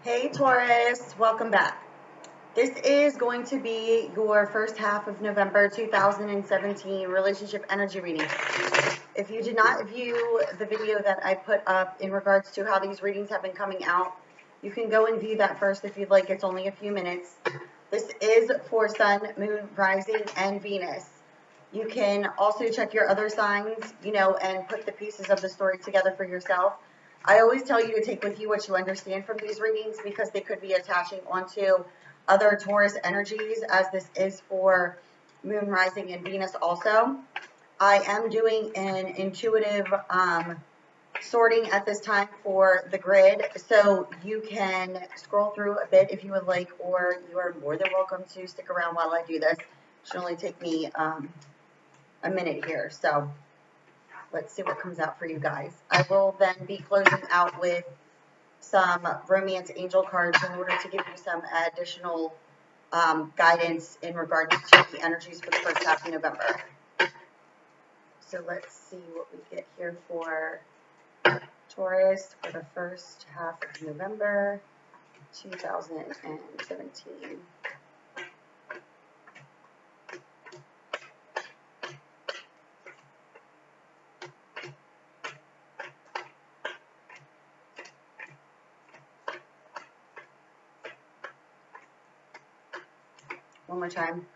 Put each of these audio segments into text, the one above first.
Hey Taurus, welcome back. This is going to be your first half of November 2017 relationship energy reading. If you did not view the video that I put up in regards to how these readings have been coming out, you can go and view that first if you'd like. It's only a few minutes. This is for Sun, Moon, Rising, and Venus. You can also check your other signs, and put the pieces of the story together for yourself. I always tell you to take with you what you understand from these readings because they could be attaching onto other Taurus energies, as this is for Moon, Rising, and Venus also. I am doing an intuitive sorting at this time for the grid, so you can scroll through a bit if you would like, or you are more than welcome to stick around while I do this. It should only take me a minute here, so let's see what comes out for you guys. I will then be closing out with some romance angel cards in order to give you some additional guidance in regards to the energies for the first half of November. So let's see what we get here for Taurus for the first half of November 2017. One more time.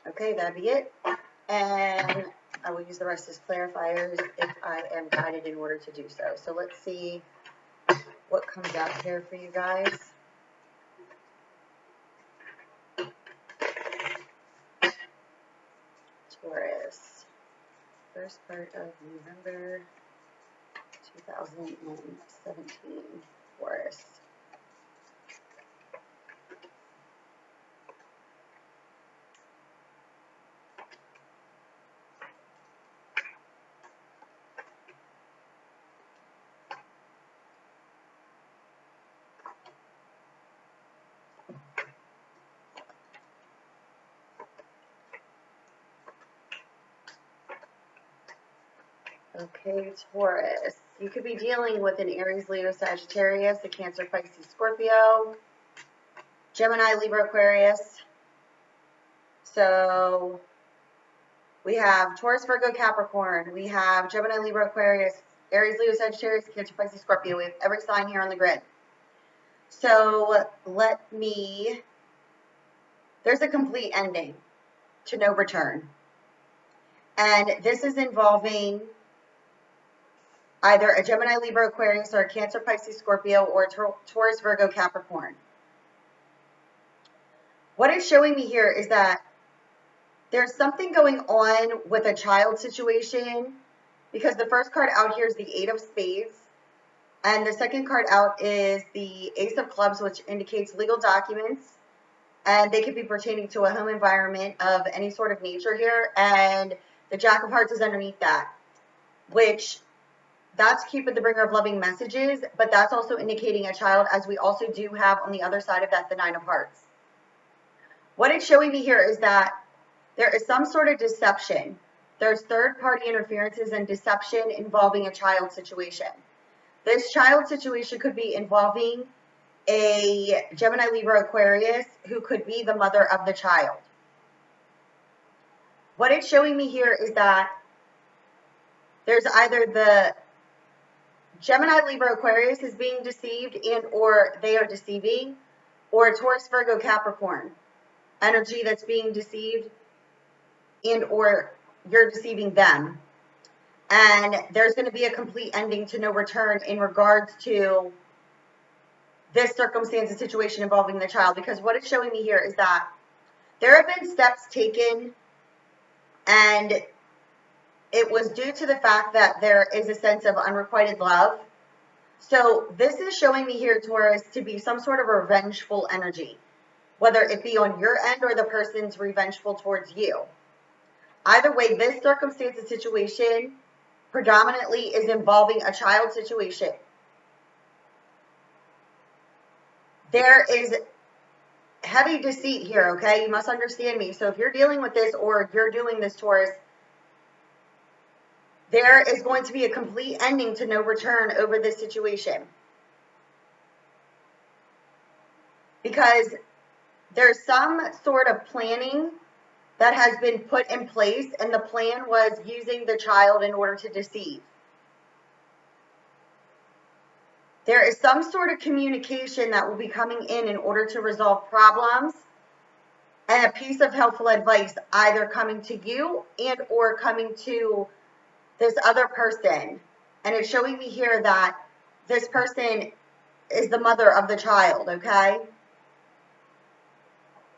Okay, that'd be it. And I will use the rest as clarifiers if I am guided in order to do so. So let's see what comes out here for you guys. Taurus. First part of November 2017. Taurus. Okay, Taurus. You could be dealing with an Aries, Leo, Sagittarius, a Cancer, Pisces, Scorpio, Gemini, Libra, Aquarius. So we have Taurus, Virgo, Capricorn. We have Gemini, Libra, Aquarius, Aries, Leo, Sagittarius, Cancer, Pisces, Scorpio. We have every sign here on the grid. So there's a complete ending to no return. And this is involving either a Gemini, Libra, Aquarius, or a Cancer, Pisces, Scorpio, or a Taurus, Virgo, Capricorn. What it's showing me here is that there's something going on with a child situation, because the first card out here is the Eight of Spades, and the second card out is the Ace of Clubs, which indicates legal documents, and they could be pertaining to a home environment of any sort of nature here, and the Jack of Hearts is underneath that, which that's Cupid, the bringer of loving messages, but that's also indicating a child, as we also do have on the other side of that the Nine of Hearts. What it's showing me here is that there is some sort of deception. There's third-party interferences and deception involving a child situation. This child situation could be involving a Gemini, Libra, Aquarius, who could be the mother of the child. What it's showing me here is that there's either the Gemini, Libra, Aquarius is being deceived and or they are deceiving, or a Taurus, Virgo, Capricorn energy that's being deceived and or you're deceiving them. And there's going to be a complete ending to no return in regards to this circumstance and situation involving the child, because what it's showing me here is that there have been steps taken, and it was due to the fact that there is a sense of unrequited love. So this is showing me here, Taurus, to be some sort of revengeful energy, whether it be on your end or the person's revengeful towards you. Either way, this circumstance and situation predominantly is involving a child situation. There is heavy deceit here, okay? You must understand me. So if you're dealing with this or you're doing this, Taurus, there is going to be a complete ending to no return over this situation. Because there's some sort of planning that has been put in place, and the plan was using the child in order to deceive. There is some sort of communication that will be coming in order to resolve problems, and a piece of helpful advice either coming to you and or coming to this other person. And it's showing me here that this person is the mother of the child, okay?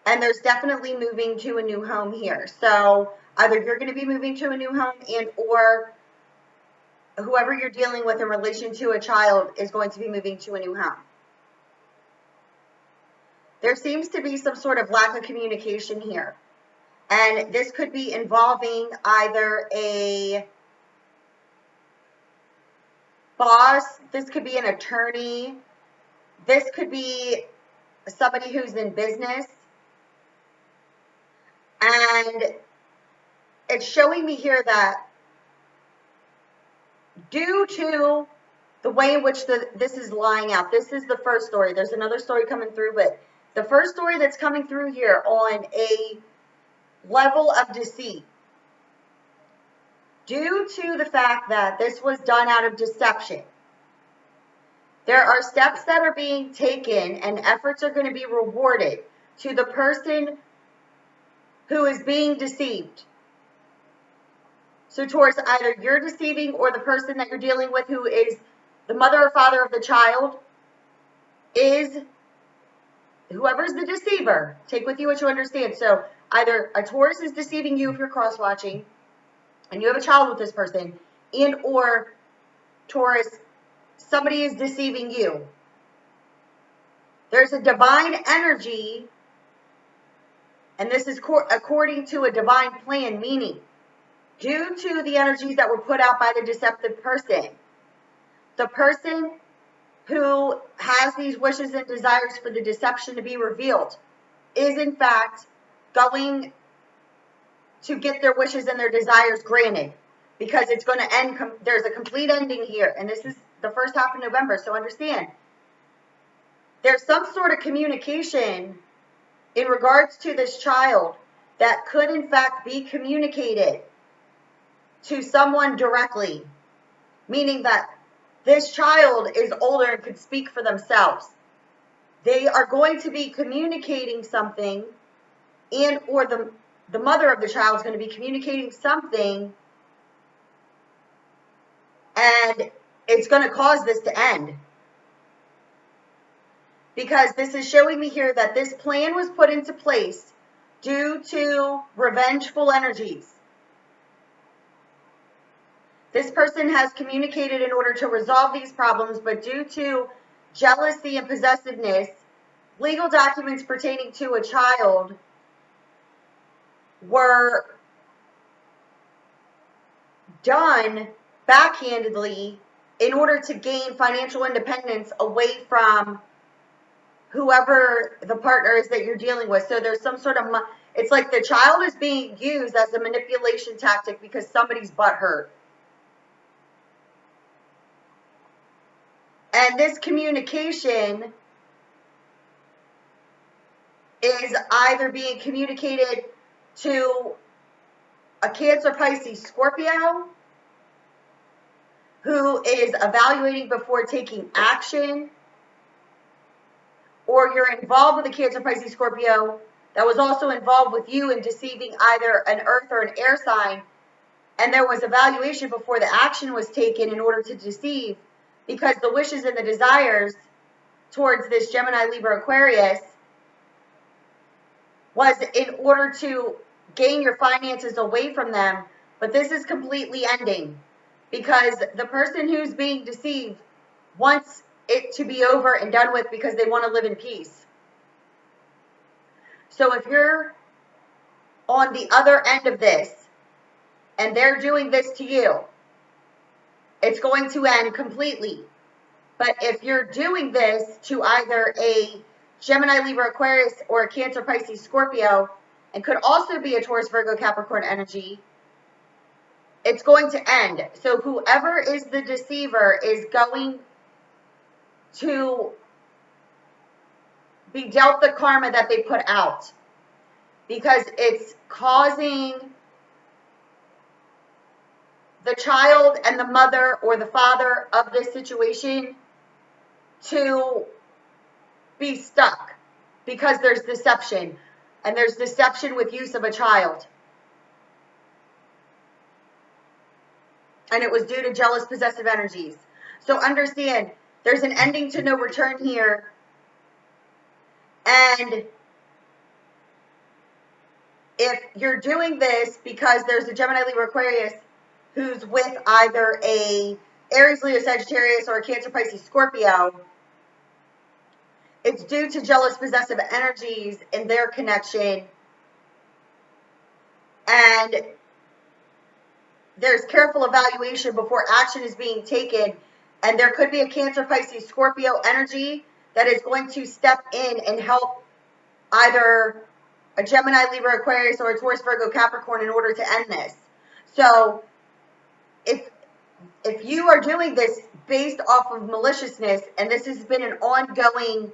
And there's definitely moving to a new home here. So either you're going to be moving to a new home and or whoever you're dealing with in relation to a child is going to be moving to a new home. There seems to be some sort of lack of communication here. And this could be involving either a boss, this could be an attorney, this could be somebody who's in business. And it's showing me here that due to the way in which this is lying out, this is the first story. There's another story coming through, but the first story that's coming through here on a level of deceit. Due to the fact that this was done out of deception, there are steps that are being taken and efforts are going to be rewarded to the person who is being deceived. So Taurus, either you're deceiving or the person that you're dealing with who is the mother or father of the child is whoever's the deceiver. Take with you what you understand. So either a Taurus is deceiving you if you're cross-watching and you have a child with this person, and or Taurus, somebody is deceiving you. There's a divine energy, and this is according to a divine plan, meaning due to the energies that were put out by the deceptive person, the person who has these wishes and desires for the deception to be revealed is in fact going to get their wishes and their desires granted, because it's going to end. There's a complete ending here, and this is the first half of November. So understand, there's some sort of communication in regards to this child that could in fact be communicated to someone directly, meaning that this child is older and could speak for themselves. They are going to be communicating something, and or the mother of the child is going to be communicating something, and it's going to cause this to end. Because this is showing me here that this plan was put into place due to revengeful energies. This person has communicated in order to resolve these problems, but due to jealousy and possessiveness, legal documents pertaining to a child were done backhandedly in order to gain financial independence away from whoever the partner is that you're dealing with. So there's some sort of, it's like the child is being used as a manipulation tactic because somebody's butt hurt. And this communication is either being communicated to a Cancer, Pisces, Scorpio who is evaluating before taking action, or you're involved with a Cancer, Pisces, Scorpio that was also involved with you in deceiving either an earth or an air sign, and there was evaluation before the action was taken in order to deceive, because the wishes and the desires towards this Gemini, Libra, Aquarius was in order to gain your finances away from them. But this is completely ending because the person who's being deceived wants it to be over and done with because they want to live in peace. So if you're on the other end of this and they're doing this to you, it's going to end completely. But if you're doing this to either a Gemini, Libra, Aquarius, or a Cancer, Pisces, Scorpio, and could also be a Taurus, Virgo, Capricorn energy, it's going to end. So whoever is the deceiver is going to be dealt the karma that they put out, because it's causing the child and the mother or the father of this situation to be stuck, because there's deception, and there's deception with use of a child. And it was due to jealous, possessive energies. So understand, there's an ending to no return here. And if you're doing this because there's a Gemini, Libra, Aquarius who's with either a Aries, Leo, Sagittarius, or a Cancer, Pisces, Scorpio, it's due to jealous, possessive energies in their connection. And there's careful evaluation before action is being taken. And there could be a Cancer, Pisces, Scorpio energy that is going to step in and help either a Gemini, Libra, Aquarius, or a Taurus, Virgo, Capricorn in order to end this. So if you are doing this based off of maliciousness, and this has been an ongoing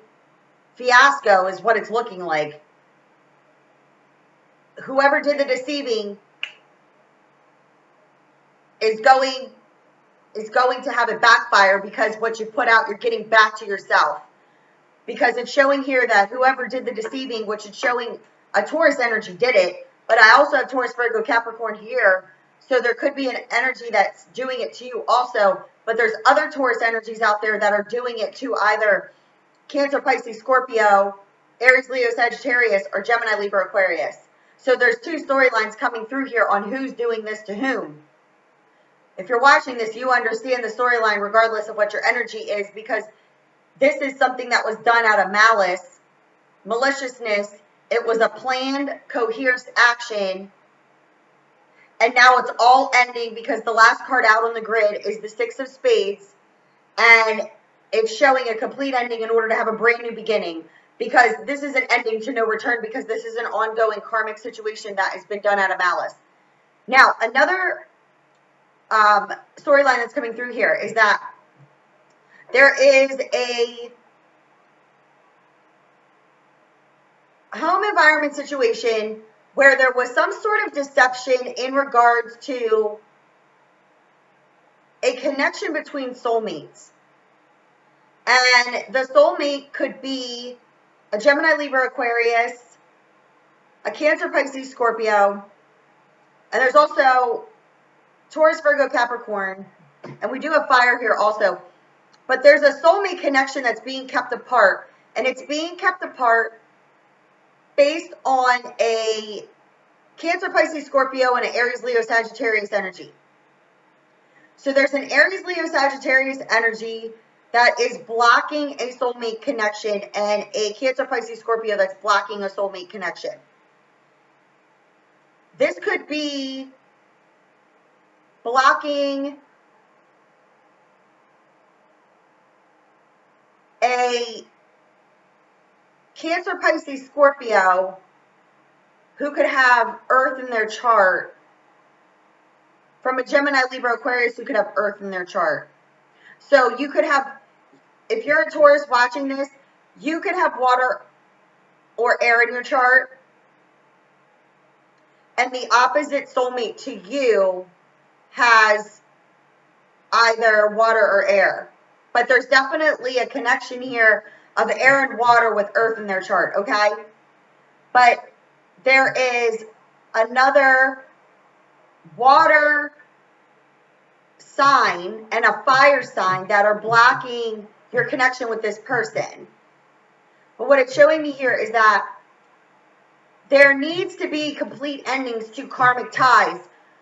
fiasco is what it's looking like, whoever did the deceiving is going to have it backfire, because what you put out, you're getting back to yourself. Because it's showing here that whoever did the deceiving, which is showing a Taurus energy, did it. But I also have Taurus, Virgo, Capricorn here. So there could be an energy that's doing it to you also. But there's other Taurus energies out there that are doing it to either Cancer, Pisces, Scorpio, Aries, Leo, Sagittarius, or Gemini, Libra, Aquarius. So there's two storylines coming through here on who's doing this to whom. If you're watching this, you understand the storyline regardless of what your energy is, because this is something that was done out of malice, maliciousness. It was a planned, coherent action. And now it's all ending because the last card out on the grid is the Six of Spades. And it's showing a complete ending in order to have a brand new beginning. Because this is an ending to no return, because this is an ongoing karmic situation that has been done out of malice. Now, another storyline that's coming through here is that there is a home environment situation where there was some sort of deception in regards to a connection between soulmates. And the soulmate could be a Gemini, Libra, Aquarius, a Cancer, Pisces, Scorpio, and there's also Taurus, Virgo, Capricorn, and we do have fire here also. But there's a soulmate connection that's being kept apart, and it's being kept apart based on a Cancer, Pisces, Scorpio, and an Aries, Leo, Sagittarius energy. So there's an Aries, Leo, Sagittarius energy that is blocking a soulmate connection, and a Cancer, Pisces, Scorpio that's blocking a soulmate connection. This could be blocking a Cancer, Pisces, Scorpio who could have Earth in their chart from a Gemini, Libra, Aquarius who could have Earth in their chart. So you could have, if you're a Taurus watching this, you could have water or air in your chart, and the opposite soulmate to you has either water or air. But there's definitely a connection here of air and water with Earth in their chart, okay? But there is another water sign and a fire sign that are blocking your connection with this person. But what it's showing me here is that there needs to be complete endings to karmic ties.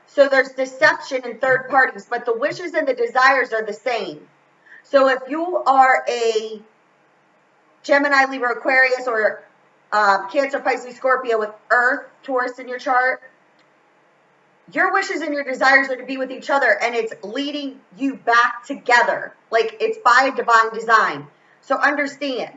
So there's deception in third parties, but the wishes and the desires are the same. So if you are a Gemini, Libra, Aquarius, or Cancer, Pisces, Scorpio with Earth, Taurus in your chart, your wishes and your desires are to be with each other, and it's leading you back together. Like, it's by divine design. So understand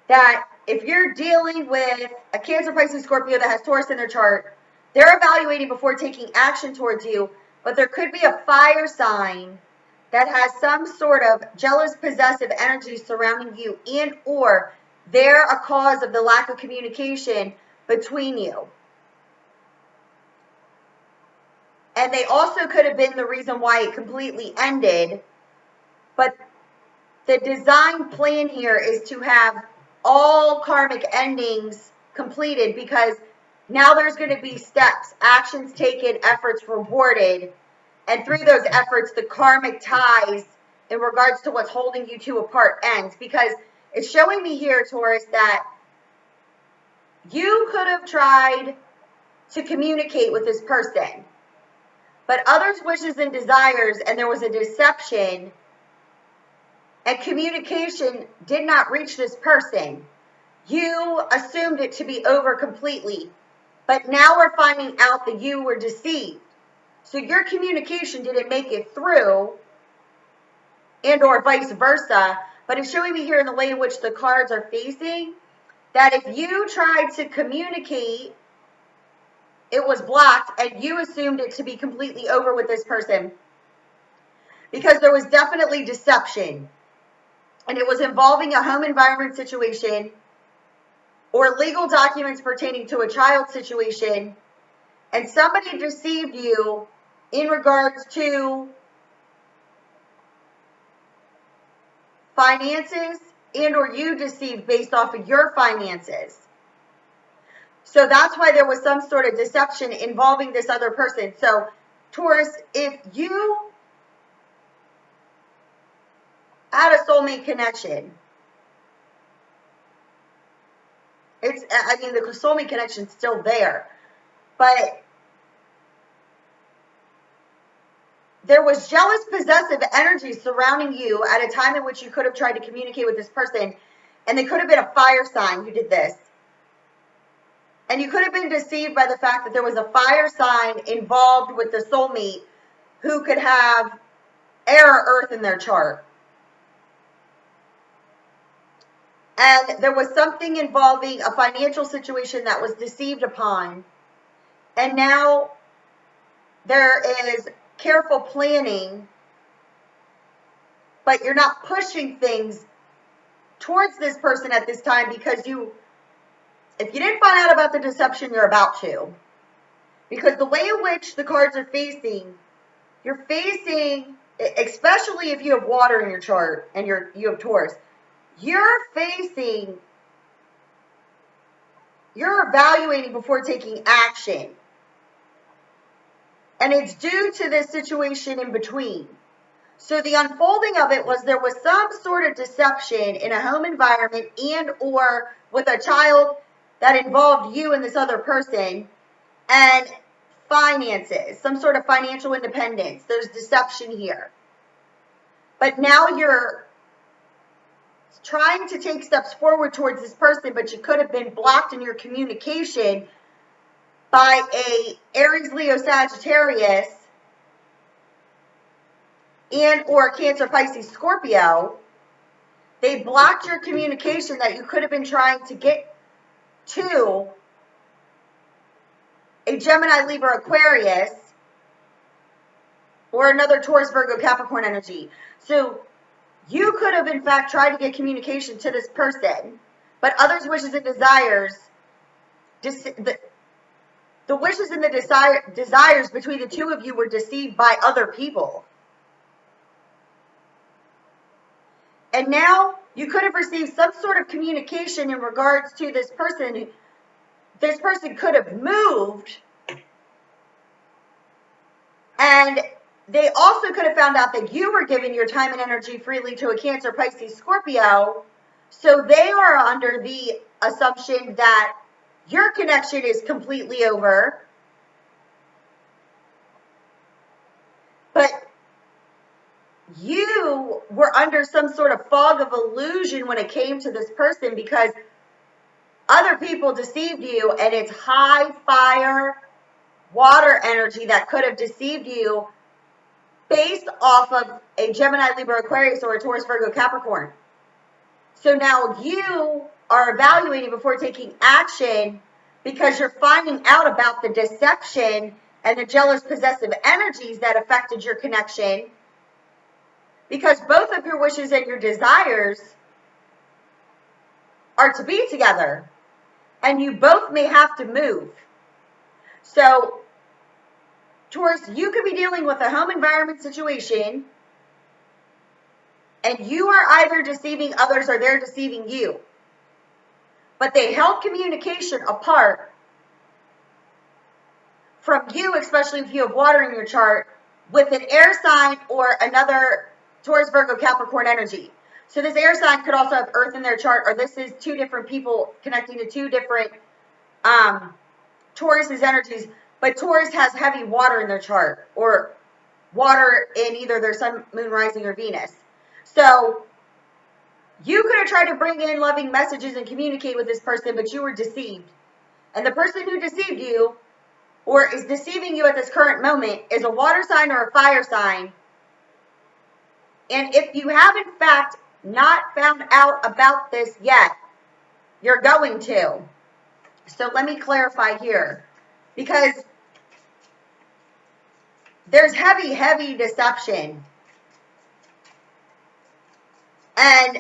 that if you're dealing with a Cancer, Pisces, Scorpio that has Taurus in their chart, they're evaluating before taking action towards you, but there could be a fire sign that has some sort of jealous, possessive energy surrounding you, and or they're a cause of the lack of communication between you. And they also could have been the reason why it completely ended. But the design plan here is to have all karmic endings completed, because now there's going to be steps, actions taken, efforts rewarded. And through those efforts, the karmic ties in regards to what's holding you two apart ends. Because it's showing me here, Taurus, that you could have tried to communicate with this person, but others' wishes and desires, and there was a deception, and communication did not reach this person. You assumed it to be over completely, but now we're finding out that you were deceived. So your communication didn't make it through, and or vice versa. But it's showing me here in the way in which the cards are facing that if you tried to communicate, it was blocked, and you assumed it to be completely over with this person, because there was definitely deception, and it was involving a home environment situation or legal documents pertaining to a child situation, and somebody deceived you in regards to finances, and or you deceived based off of your finances. So that's why there was some sort of deception involving this other person. So Taurus, if you had a soulmate connection, the soulmate connection's still there, but there was jealous, possessive energy surrounding you at a time in which you could have tried to communicate with this person, and they could have been a fire sign who did this. And you could have been deceived by the fact that there was a fire sign involved with the soulmate who could have air or earth in their chart. And there was something involving a financial situation that was deceived upon. And now there is careful planning, but you're not pushing things towards this person at this time, because if you didn't find out about the deception, you're about to. Because the way in which the cards are facing, you're facing, especially if you have water in your chart and you have Taurus, you're evaluating before taking action. And it's due to this situation in between. So the unfolding of it was there was some sort of deception in a home environment and or with a child that involved you and this other person, and finances, some sort of financial independence. There's deception here. But now you're trying to take steps forward towards this person, but you could have been blocked in your communication by a Aries, Leo, Sagittarius, and or Cancer, Pisces, Scorpio. They blocked your communication that you could have been trying to get to a Gemini, Libra, Aquarius, or another Taurus, Virgo, Capricorn energy. So you could have, in fact, tried to get communication to this person, but others' wishes and desires, the wishes and the desires between the two of you were deceived by other people. And now you could have received some sort of communication in regards to this person. This person could have moved, and they also could have found out that you were giving your time and energy freely to a Cancer, Pisces, Scorpio. So they are under the assumption that your connection is completely over. But you were under some sort of fog of illusion when it came to this person, because other people deceived you, and it's high fire water energy that could have deceived you based off of a Gemini, Libra, Aquarius, or a Taurus, Virgo, Capricorn. So now you are evaluating before taking action because you're finding out about the deception and the jealous, possessive energies that affected your connection, because both of your wishes and your desires are to be together, and you both may have to move. So, Taurus, you could be dealing with a home environment situation, and you are either deceiving others or they're deceiving you. But they held communication apart from you, especially if you have water in your chart, with an air sign or another Taurus, Virgo, Capricorn energy. So this air sign could also have earth in their chart, or this is two different people connecting to two different Taurus's energies. But Taurus has heavy water in their chart, or water in either their sun, moon, rising, or Venus. So you could have tried to bring in loving messages and communicate with this person, but you were deceived. And the person who deceived you, or is deceiving you at this current moment, is a water sign or a fire sign. And if you have in fact not found out about this yet, you're going to. So let me clarify here, because there's heavy, heavy deception. And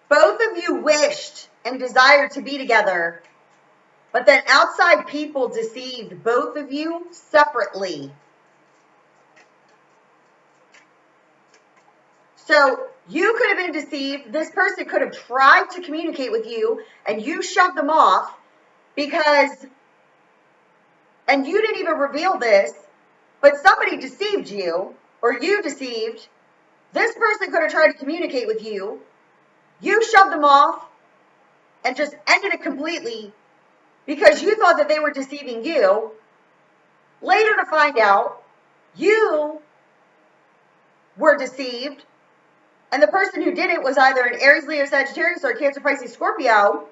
both of you wished and desired to be together, but then outside people deceived both of you separately. So you could have been deceived. This person could have tried to communicate with you, and you shoved them off because, and you didn't even reveal this, but somebody deceived you, or you deceived. This person could have tried to communicate with you. You shoved them off and just ended it completely because you thought that they were deceiving you. Later to find out, you were deceived. And the person who did it was either an Aries, Leo, Sagittarius, or Cancer, Pisces, Scorpio,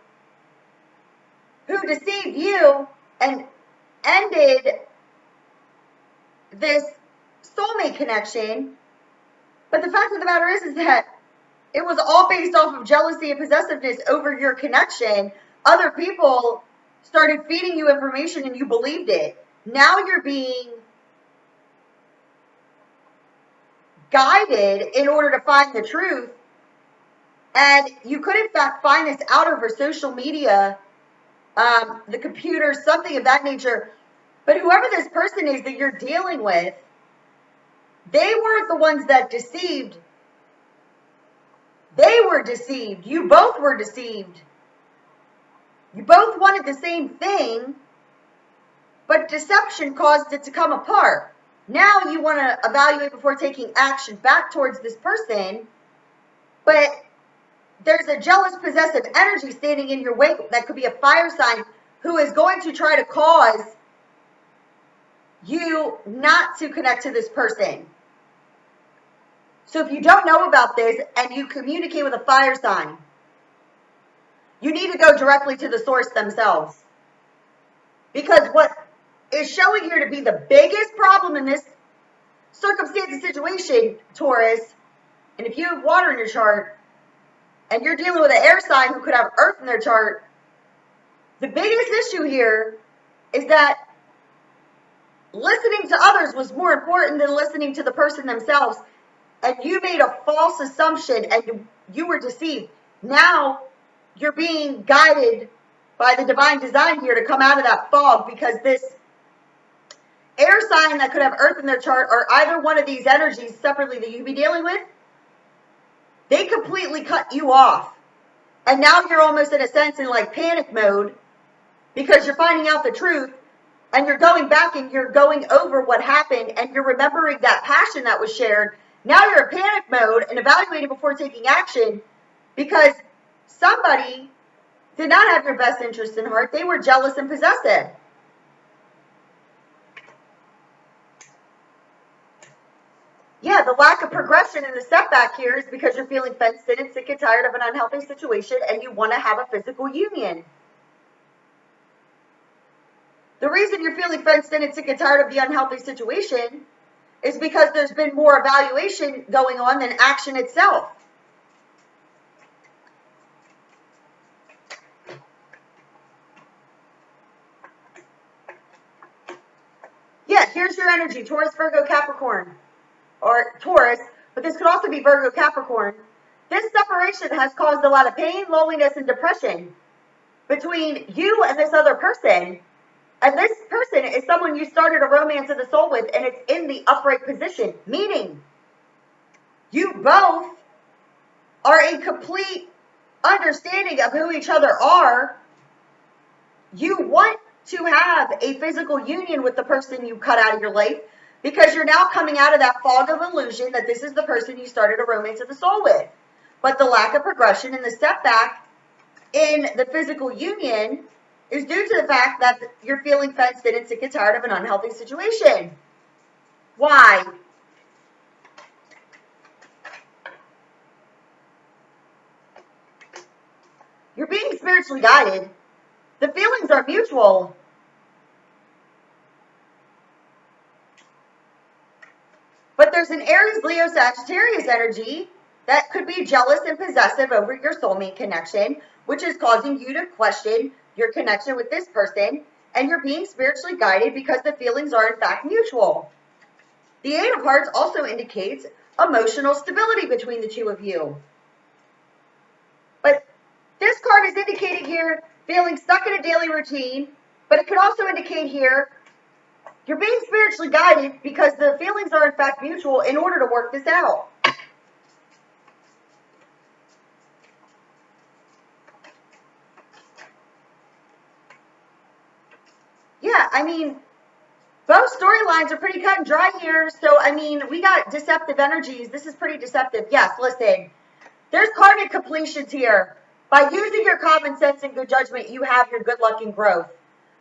who deceived you and ended this soulmate connection. But the fact of the matter is that it was all based off of jealousy and possessiveness over your connection. Other people started feeding you information and you believed it. Now you're being guided in order to find the truth, and you could in fact find this out over social media, the computer, something of that nature. But whoever this person is that you're dealing with, they weren't the ones that deceived. They were deceived. You both were deceived. You both wanted the same thing, but deception caused it to come apart. Now you want to evaluate before taking action back towards this person, but there's a jealous, possessive energy standing in your way that could be a fire sign who is going to try to cause you not to connect to this person. So if you don't know about this and you communicate with a fire sign, you need to go directly to the source themselves. Because what is showing here to be the biggest problem in this circumstance and situation, Taurus, and if you have water in your chart and you're dealing with an air sign who could have earth in their chart, the biggest issue here is that listening to others was more important than listening to the person themselves. And you made a false assumption and you were deceived. Now you're being guided by the divine design here to come out of that fog, because this air sign that could have earth in their chart, or either one of these energies separately that you'd be dealing with, they completely cut you off. And now you're almost in a sense in like panic mode because you're finding out the truth and you're going back and you're going over what happened and you're remembering that passion that was shared. Now you're in panic mode and evaluating before taking action because somebody did not have your best interest in heart. They were jealous and possessive. Yeah, the lack of progression and the setback here is because you're feeling fenced in and sick and tired of an unhealthy situation and you want to have a physical union. The reason you're feeling fenced in and sick and tired of the unhealthy situation is because there's been more evaluation going on than action itself. Yeah, here's your energy. Taurus, Virgo, Capricorn. Or Taurus, but this could also be Virgo, Capricorn. This separation has caused a lot of pain, loneliness, and depression between you and this other person. And this person is someone you started a romance of the soul with, and it's in the upright position, meaning you both are in complete understanding of who each other are. You want to have a physical union with the person you cut out of your life because you're now coming out of that fog of illusion that this is the person you started a romance of the soul with. But the lack of progression and the setback in the physical union is due to the fact that you're feeling fenced in and sick and tired of an unhealthy situation. Why? You're being spiritually guided. The feelings are mutual. But there's an Aries, Leo, Sagittarius energy that could be jealous and possessive over your soulmate connection, which is causing you to question your connection with this person, and you're being spiritually guided because the feelings are in fact mutual. The Eight of Hearts also indicates emotional stability between the two of you. But this card is indicating here feeling stuck in a daily routine, but it could also indicate here you're being spiritually guided because the feelings are in fact mutual in order to work this out. Yeah, I mean, both storylines are pretty cut and dry here. So, I mean, we got deceptive energies. This is pretty deceptive. Yes, listen, there's karmic completions here. By using your common sense and good judgment, you have your good luck and growth.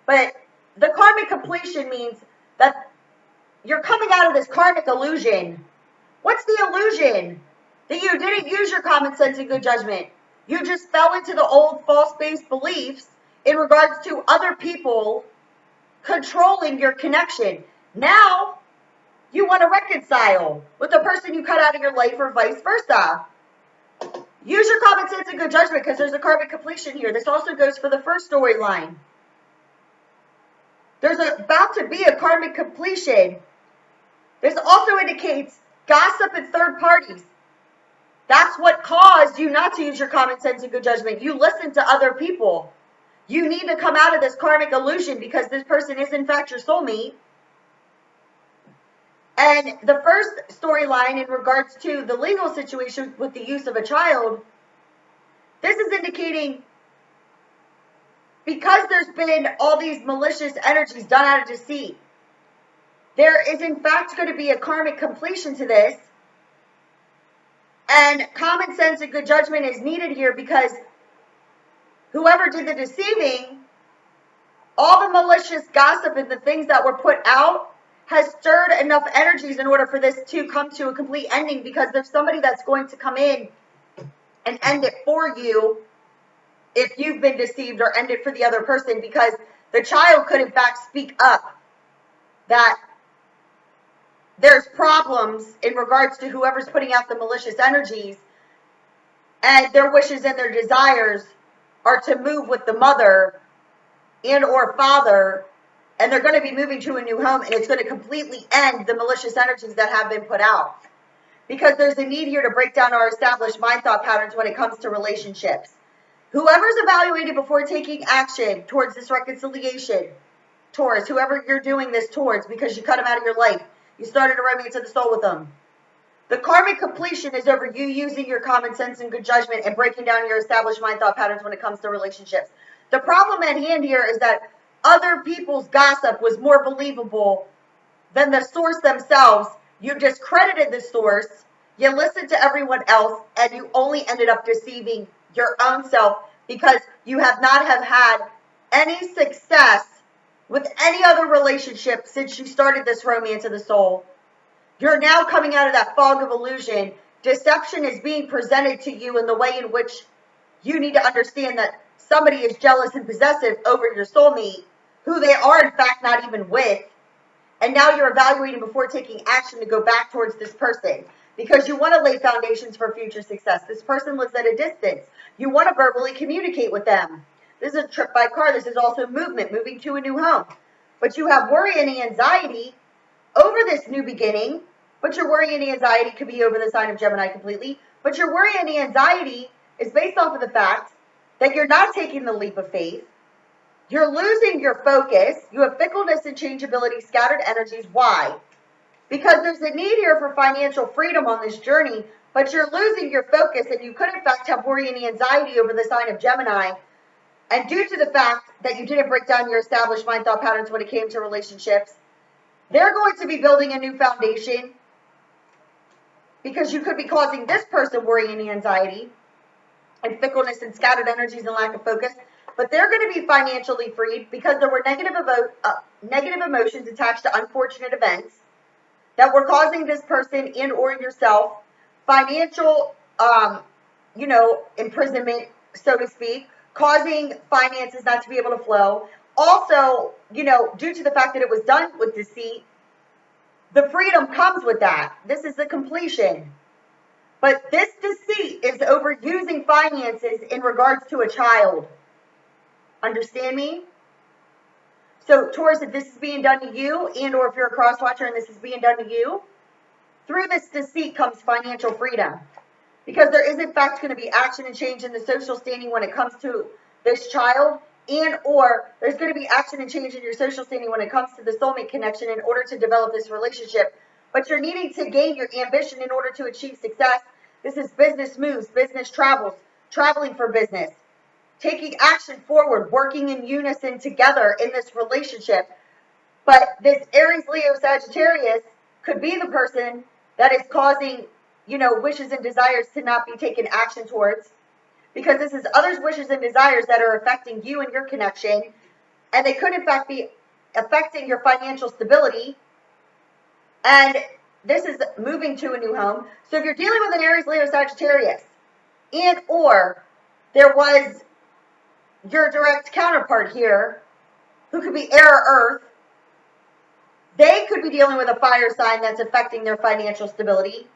But the karmic completion means that you're coming out of this karmic illusion. What's the illusion? That you didn't use your common sense and good judgment. You just fell into the old false-based beliefs in regards to other people controlling your connection. Now, you want to reconcile with the person you cut out of your life or vice versa. Use your common sense and good judgment because there's a karmic completion here. This also goes for the first storyline. There's about to be a karmic completion. This also indicates gossip and third parties. That's what caused you not to use your common sense and good judgment. You listen to other people. You need to come out of this karmic illusion because this person is in fact your soulmate. And the first storyline in regards to the legal situation with the use of a child, this is indicating because there's been all these malicious energies done out of deceit, there is in fact going to be a karmic completion to this. And common sense and good judgment is needed here because whoever did the deceiving, all the malicious gossip and the things that were put out has stirred enough energies in order for this to come to a complete ending because there's somebody that's going to come in and end it for you if you've been deceived, or end it for the other person because the child could in fact speak up that there's problems in regards to whoever's putting out the malicious energies, and their wishes and their desires are to move with the mother and or father, and they're going to be moving to a new home, and it's going to completely end the malicious energies that have been put out. Because there's a need here to break down our established mind thought patterns when it comes to relationships. Whoever's evaluated before taking action towards this reconciliation, Taurus, whoever you're doing this towards because you cut them out of your life, you started a romance of the soul with them. The karmic completion is over you using your common sense and good judgment and breaking down your established mind thought patterns when it comes to relationships. The problem at hand here is that other people's gossip was more believable than the source themselves. You discredited the source, you listened to everyone else, and you only ended up deceiving your own self because you have not have had any success with any other relationship since you started this romance of the soul. You're now coming out of that fog of illusion. Deception is being presented to you in the way in which you need to understand that somebody is jealous and possessive over your soulmate, who they are in fact not even with, and now you're evaluating before taking action to go back towards this person because you want to lay foundations for future success. This person lives at a distance. You want to verbally communicate with them. This is a trip by car. This is also movement, moving to a new home. But you have worry and anxiety over this new beginning. But your worry and anxiety could be over the sign of Gemini completely. But your worry and anxiety is based off of the fact that you're not taking the leap of faith. You're losing your focus. You have fickleness and changeability, scattered energies. Why? Because there's a need here for financial freedom on this journey, but you're losing your focus, and you could in fact have worry and anxiety over the sign of Gemini. And due to the fact that you didn't break down your established mind thought patterns when it came to relationships, they're going to be building a new foundation because you could be causing this person worry and anxiety and fickleness and scattered energies and lack of focus. But they're going to be financially freed because there were negative emotions attached to unfortunate events that were causing this person and or yourself financial, imprisonment, so to speak, causing finances not to be able to flow. Also, due to the fact that it was done with deceit, the freedom comes with that. This is the completion. But this deceit is overusing finances in regards to a child. Understand me? So, Taurus, if this is being done to you, and or if you're a cross watcher and this is being done to you, through this deceit comes financial freedom. Because there is, in fact, going to be action and change in the social standing when it comes to this child, and or there's going to be action and change in your social standing when it comes to the soulmate connection in order to develop this relationship. But you're needing to gain your ambition in order to achieve success. This is business moves, business travels, traveling for business, taking action forward, working in unison together in this relationship. But this Aries, Leo, Sagittarius could be the person that is causing, wishes and desires to not be taken action towards. Because this is others' wishes and desires that are affecting you and your connection. And they could, in fact, be affecting your financial stability. And this is moving to a new home. So if you're dealing with an Aries, Leo, Sagittarius, and or there was your direct counterpart here, who could be air or earth, they could be dealing with a fire sign that's affecting their financial stability.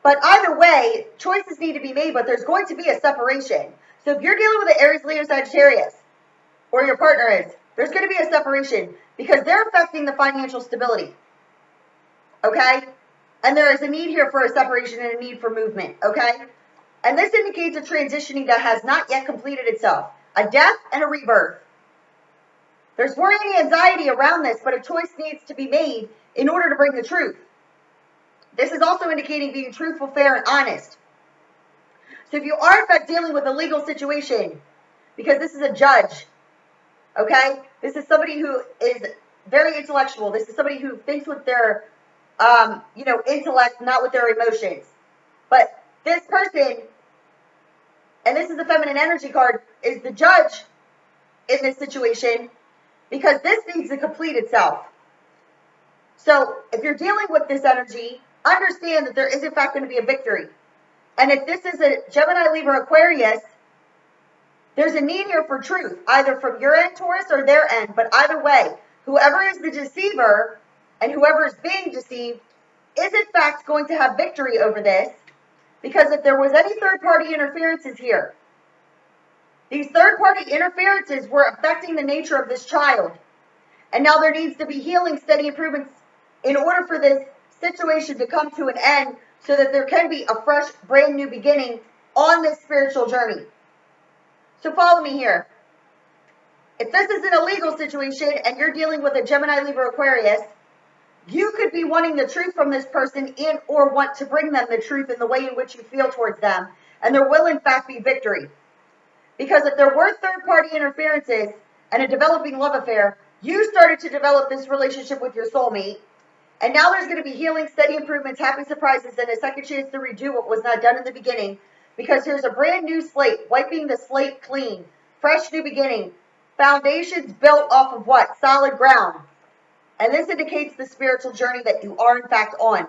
But either way, choices need to be made, but there's going to be a separation. So if you're dealing with an Aries, Leo, Sagittarius, or your partner is, there's going to be a separation because they're affecting the financial stability. Okay? And there is a need here for a separation and a need for movement. Okay? And this indicates a transitioning that has not yet completed itself. A death and a rebirth. There's worry and anxiety around this, but a choice needs to be made in order to bring the truth. This is also indicating being truthful, fair, and honest. So if you are in fact dealing with a legal situation, because this is a judge, okay? This is somebody who is very intellectual. This is somebody who thinks with their, intellect, not with their emotions. But this person, and this is the feminine energy card, is the judge in this situation because this needs to complete itself. So if you're dealing with this energy, understand that there is in fact going to be a victory. And if this is a Gemini, Libra, Aquarius, there's a need here for truth, either from your end, Taurus, or their end. But either way, whoever is the deceiver and whoever is being deceived is in fact going to have victory over this. Because if there was any third-party interferences here, these third-party interferences were affecting the nature of this child. And now there needs to be healing, steady improvements in order for this situation to come to an end so that there can be a fresh, brand new beginning on this spiritual journey. So follow me here. If this is an illegal situation and you're dealing with a Gemini, Libra, Aquarius, you could be wanting the truth from this person and or want to bring them the truth in the way in which you feel towards them. And there will in fact be victory. Because if there were third-party interferences and a developing love affair, you started to develop this relationship with your soulmate. And now there's going to be healing, steady improvements, happy surprises, and a second chance to redo what was not done in the beginning. Because here's a brand new slate, wiping the slate clean. Fresh new beginning. Foundations built off of what? Solid ground. And this indicates the spiritual journey that you are in fact on.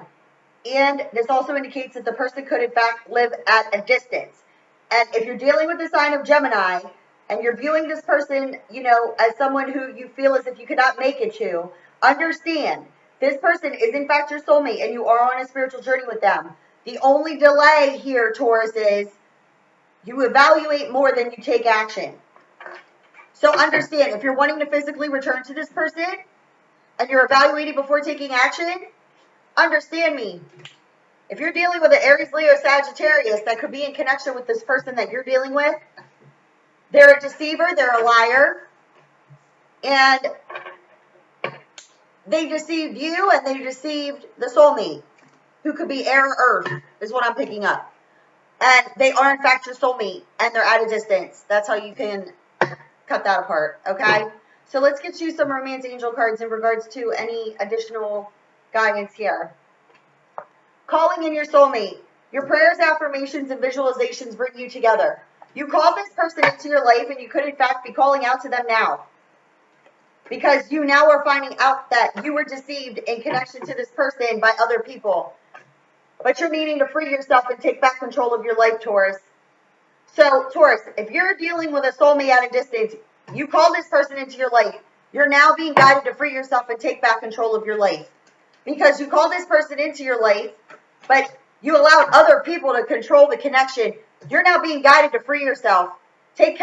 And this also indicates that the person could in fact live at a distance. And if you're dealing with the sign of Gemini, and you're viewing this person, you know, as someone who you feel as if you could not make it to, understand this person is in fact your soulmate and you are on a spiritual journey with them. The only delay here, Taurus, is you evaluate more than you take action. So understand, if you're wanting to physically return to this person and you're evaluating before taking action, understand me. If you're dealing with an Aries, Leo, Sagittarius that could be in connection with this person that you're dealing with, they're a deceiver, they're a liar, and they deceived you and they deceived the soulmate, who could be air or earth, is what I'm picking up. And they are in fact your soulmate and they're at a distance. That's how you can cut that apart, okay? So let's get you some romance angel cards in regards to any additional guidance here. Calling in your soulmate. Your prayers, affirmations, and visualizations bring you together. You called this person into your life and you could in fact be calling out to them now. Because you now are finding out that you were deceived in connection to this person by other people. But you're needing to free yourself and take back control of your life, Taurus. So, Taurus, if you're dealing with a soulmate at a distance, you call this person into your life. You're now being guided to free yourself and take back control of your life. Because you call this person into your life, but you allowed other people to control the connection. You're now being guided to free yourself. Take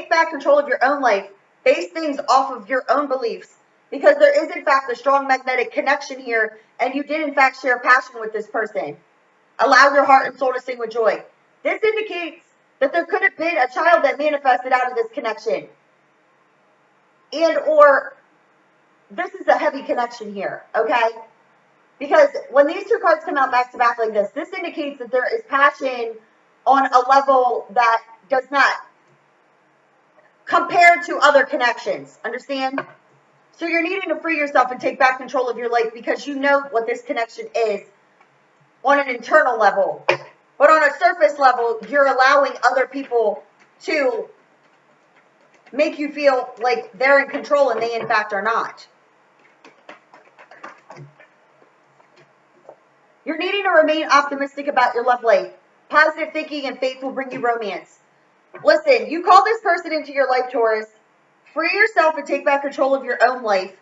back control of your own life. Base things off of your own beliefs. Because there is, in fact, a strong magnetic connection here, and you did, in fact, share passion with this person. Allow your heart and soul to sing with joy. This indicates that there could have been a child that manifested out of this connection. And or this is a heavy connection here, okay? Because when these two cards come out back to back like this indicates that there is passion on a level that does not compare to other connections. Understand? So you're needing to free yourself and take back control of your life because you know what this connection is on an internal level. But on a surface level, you're allowing other people to make you feel like they're in control and they in fact are not. You're needing to remain optimistic about your love life. Positive thinking and faith will bring you romance. Listen, you call this person into your life, Taurus. Free yourself and take back control of your own life.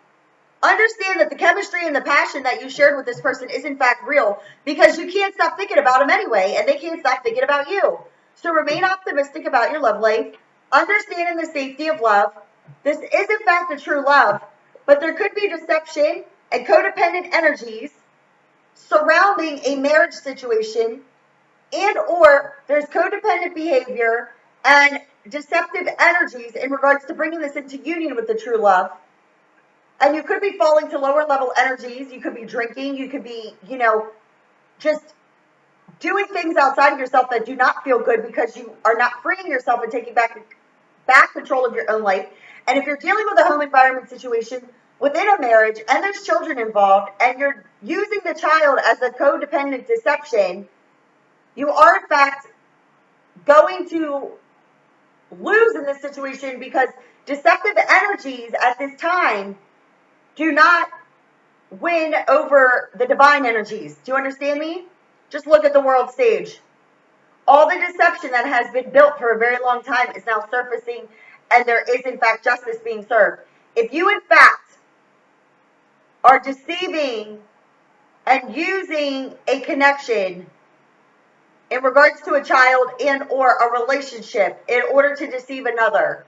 Understand that the chemistry and the passion that you shared with this person is in fact real because you can't stop thinking about them anyway and they can't stop thinking about you. So remain optimistic about your love life. Understanding the safety of love. This is in fact a true love, but there could be deception and codependent energies surrounding a marriage situation, and or there's codependent behavior and deceptive energies in regards to bringing this into union with the true love. And you could be falling to lower level energies. You could be drinking. You could be, you know, just doing things outside of yourself that do not feel good because you are not freeing yourself and taking back control of your own life. And if you're dealing with a home environment situation within a marriage and there's children involved and you're using the child as a codependent deception, you are in fact going to lose in this situation because deceptive energies at this time do not win over the divine energies. Do you understand me? Just look at the world stage. All the deception that has been built for a very long time is now surfacing, and there is in fact justice being served. If you in fact are deceiving and using a connection in regards to a child and or a relationship in order to deceive another,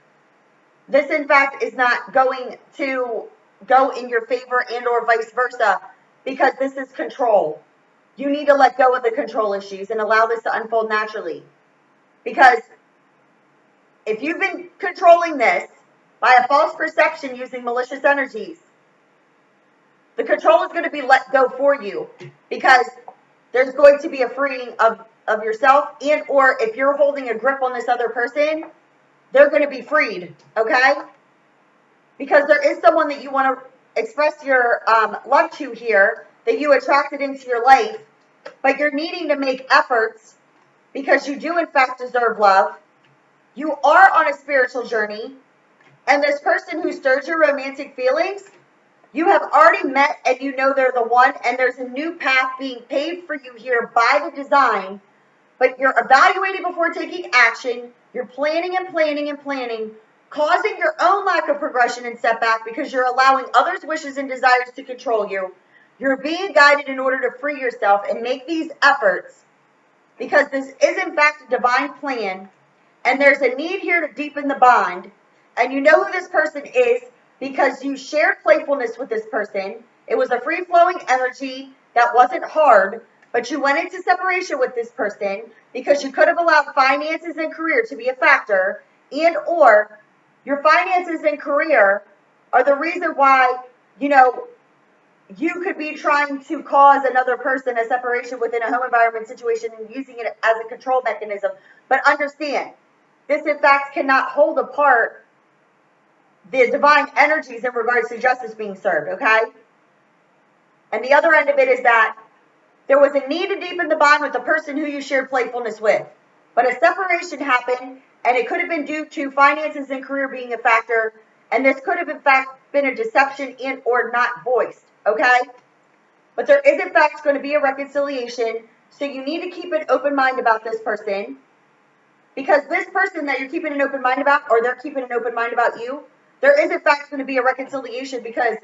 this in fact is not going to go in your favor and or vice versa because this is control. You need to let go of the control issues and allow this to unfold naturally. Because if you've been controlling this by a false perception using malicious energies, the control is going to be let go for you because there's going to be a freeing of yourself, and or if you're holding a grip on this other person, they're going to be freed, okay? Because there is someone that you want to express your love to here, that you attracted into your life, but you're needing to make efforts because you do in fact deserve love. You are on a spiritual journey, and this person who stirs your romantic feelings, you have already met and you know they're the one, and there's a new path being paved for you here by the design, but you're evaluating before taking action. You're planning and planning and planning causing your own lack of progression and setback because you're allowing others' wishes and desires to control you. You're being guided in order to free yourself and make these efforts because this is in fact a divine plan, and there's a need here to deepen the bond. And you know who this person is because you shared playfulness with this person. It was a free-flowing energy that wasn't hard, but you went into separation with this person because you could have allowed finances and career to be a factor, and or your finances and career are the reason why, you could be trying to cause another person a separation within a home environment situation and using it as a control mechanism. But understand, this in fact cannot hold apart the divine energies in regards to justice being served, okay? And the other end of it is that there was a need to deepen the bond with the person who you shared playfulness with. But a separation happened, and it could have been due to finances and career being a factor, and this could have in fact been a deception and or not voiced, okay? But there is in fact going to be a reconciliation, so you need to keep an open mind about this person, because this person that you're keeping an open mind about, or they're keeping an open mind about you, there is in fact going to be a reconciliation because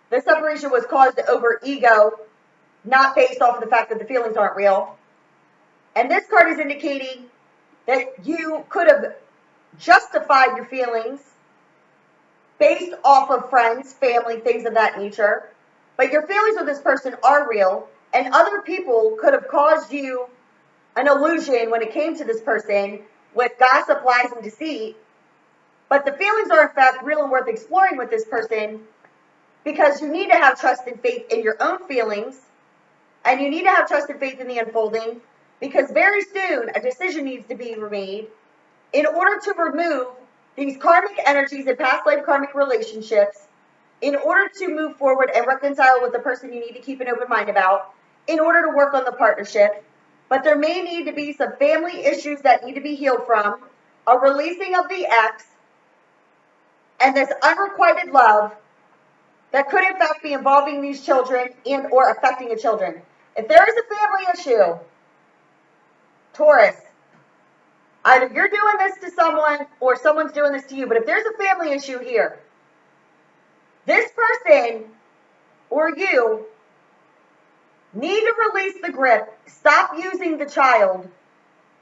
the separation was caused over ego, not based off of the fact that the feelings aren't real. And this card is indicating that you could have justified your feelings based off of friends, family, things of that nature. But your feelings with this person are real, and other people could have caused you an illusion when it came to this person with gossip, lies, and deceit. But the feelings are in fact real and worth exploring with this person because you need to have trust and faith in your own feelings, and you need to have trust and faith in the unfolding because very soon a decision needs to be made in order to remove these karmic energies and past life karmic relationships, in order to move forward and reconcile with the person you need to keep an open mind about, in order to work on the partnership. But there may need to be some family issues that need to be healed from, a releasing of the ex, and this unrequited love that could in fact be involving these children and or affecting the children. If there is a family issue, Taurus, either you're doing this to someone or someone's doing this to you, but if there's a family issue here, this person or you need to release the grip, stop using the child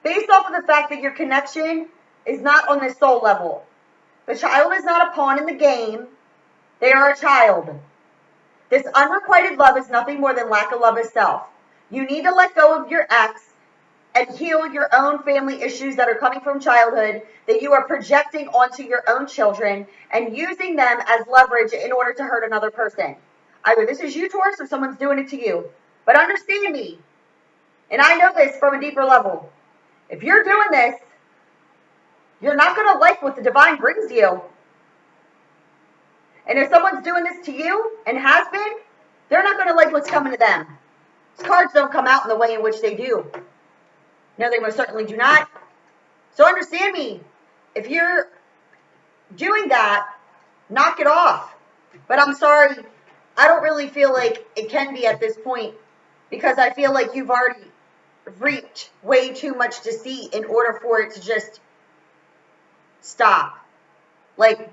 based off of the fact that your connection is not on the soul level. The child is not a pawn in the game. They are a child. This unrequited love is nothing more than lack of love itself. You need to let go of your ex and heal your own family issues that are coming from childhood that you are projecting onto your own children and using them as leverage in order to hurt another person. Either this is you, Taurus, or someone's doing it to you. But understand me, and I know this from a deeper level. If you're doing this, you're not going to like what the divine brings you. And if someone's doing this to you and has been, they're not going to like what's coming to them. These cards don't come out in the way in which they do. No, they most certainly do not. So understand me. If you're doing that, knock it off. But I'm sorry, I don't really feel like it can be at this point because I feel like you've already reaped way too much deceit in order for it to just stop. Like,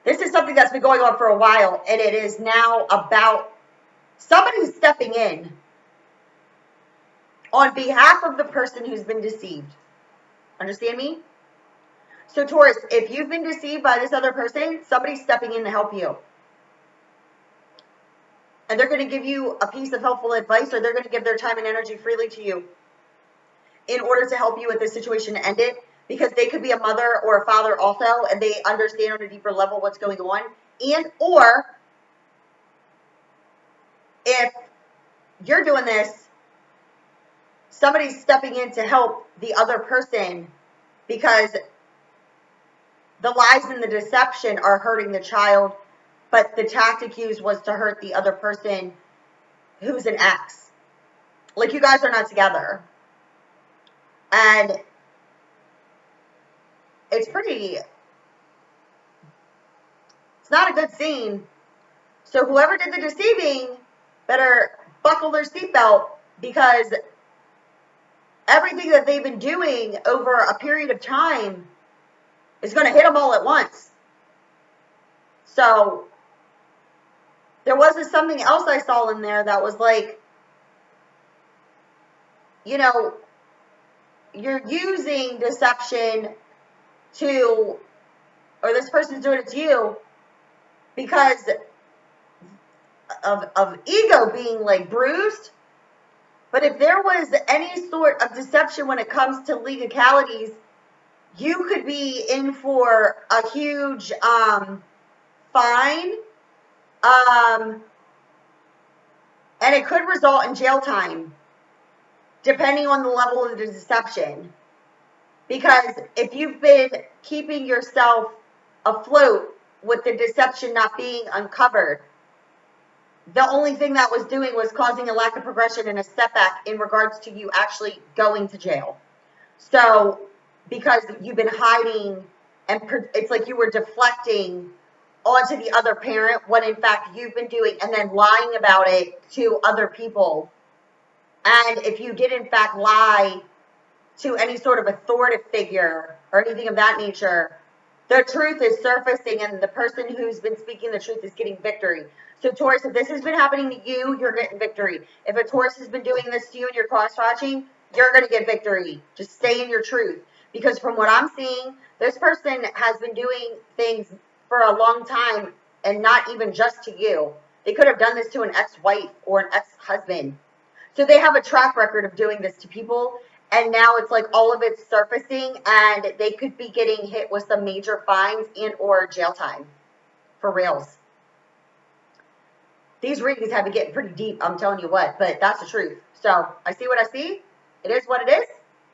this is something that's been going on for a while, and it is now about somebody stepping in on behalf of the person who's been deceived. Understand me? So Taurus, if you've been deceived by this other person, somebody's stepping in to help you. And they're going to give you a piece of helpful advice, or they're going to give their time and energy freely to you in order to help you with this situation to end it. Because they could be a mother or a father also, and they understand on a deeper level what's going on. And or if you're doing this, somebody's stepping in to help the other person because the lies and the deception are hurting the child, but the tactic used was to hurt the other person who's an ex. Like, you guys are not together. And it's not a good scene. So whoever did the deceiving better buckle their seatbelt, because everything that they've been doing over a period of time It's going to hit them all at once. So there was something else I saw in there that was like, you know, you're using deception to, or this person's doing it to you because of ego being like bruised. But if there was any sort of deception when it comes to legalities, you could be in for a huge fine, and it could result in jail time, depending on the level of the deception. Because if you've been keeping yourself afloat with the deception not being uncovered, the only thing that was doing was causing a lack of progression and a setback in regards to you actually going to jail. So, because you've been hiding, and it's like you were deflecting onto the other parent when in fact you've been doing, and then lying about it to other people. And if you did in fact lie to any sort of authoritative figure or anything of that nature, the truth is surfacing and the person who's been speaking the truth is getting victory. So Taurus, if this has been happening to you, you're getting victory. If a Taurus has been doing this to you and you're cross-watching, you're going to get victory. Just stay in your truth. Because from what I'm seeing, this person has been doing things for a long time, and not even just to you. They could have done this to an ex-wife or an ex-husband. So they have a track record of doing this to people, and now it's like all of it's surfacing, and they could be getting hit with some major fines and or jail time. For reals. These readings have been getting pretty deep, I'm telling you what, but that's the truth. So I see what I see. It is what it is.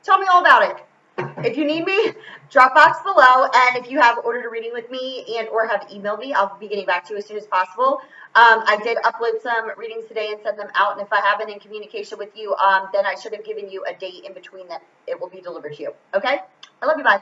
Tell me all about it. If you need me, drop box below, and if you have ordered a reading with me and or have emailed me, I'll be getting back to you as soon as possible. I did upload some readings today and send them out, and if I haven't in communication with you, then I should have given you a date in between that it will be delivered to you. Okay? I love you. Bye.